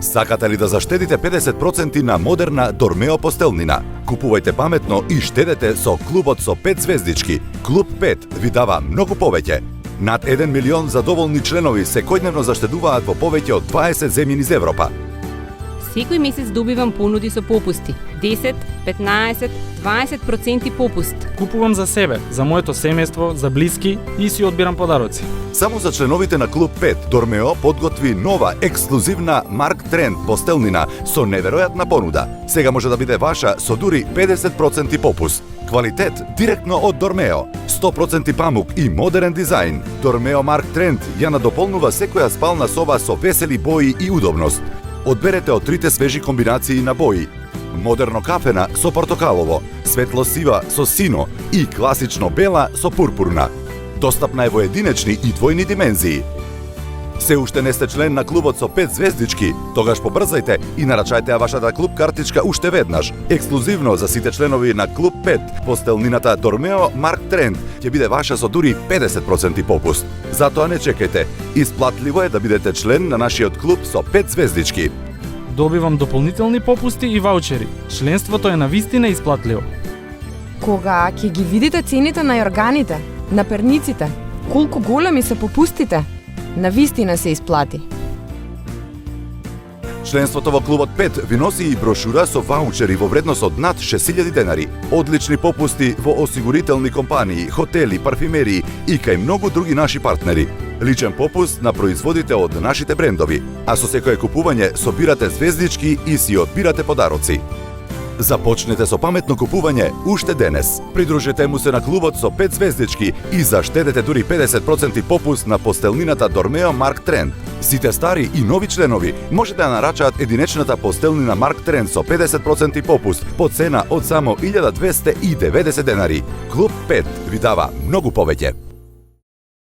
Сакате ли да заштедите 50% на модерна Дормео постелнина? Купувајте паметно и штедете со клубот со 5 звездички. Клуб 5 ви дава многу повеќе. Над 1 милион задоволни членови секојдневно заштедуваат во повеќе од 20 земји низ Европа. Секој месец добивам понуди со попусти. 10, 15, 20% попуст. Купувам за себе, за моето семејство, за блиски и си одбирам подароци. Само за членовите на Клуб 5, Дормео подготви нова ексклузивна Марк Тренд постелнина со неверојатна понуда. Сега може да биде ваша со дури 50% попуст. Квалитет директно од Дормео. 100% памук и модерен дизајн. Дормео Марк Тренд ја надополнува секоја спална соба со весели бои и удобност. Одберете од трите свежи комбинации на бои. Модерно кафена со портокалово, светло сива со сино и класично бела со пурпурна. Достапна е во единечни и двојни димензии. Се уште не сте член на клубот со 5 звездички, тогаш побрзајте и нарачајте ја вашата клуб картичка уште веднаш. Ексклузивно за сите членови на Клуб 5, постелнината Дормео Марк Тренд ќе биде ваша со дури 50% попуст. Затоа не чекајте. Исплатливо е да бидете член на нашиот клуб со 5 звездички. Добивам дополнителни попусти и ваучери. Членството е навистина исплатливо. Кога ќе ги видите цените на јорганите, на перниците, колку големи се попустите, навистина се исплати. Членството во Клубот 5 ви носи и брошура со ваучери во вредност од над 6000 денари, одлични попусти во осигурителни компании, хотели, парфимерии и кај многу други наши партнери. Личен попуст на производите од нашите брендови, а со секое купување собирате звездички и си одбирате подароци. Започнете со паметно купување уште денес. Придружете му се на клубот со 5 звездички и заштедете дури 50% попуст на постелнината Дормео Марк Тренд. Сите стари и нови членови може да ја нарачаат единечната постелнина Марк Тренд со 50% попуст по цена од само 1290 денари. Клуб 5 ви дава многу повеќе.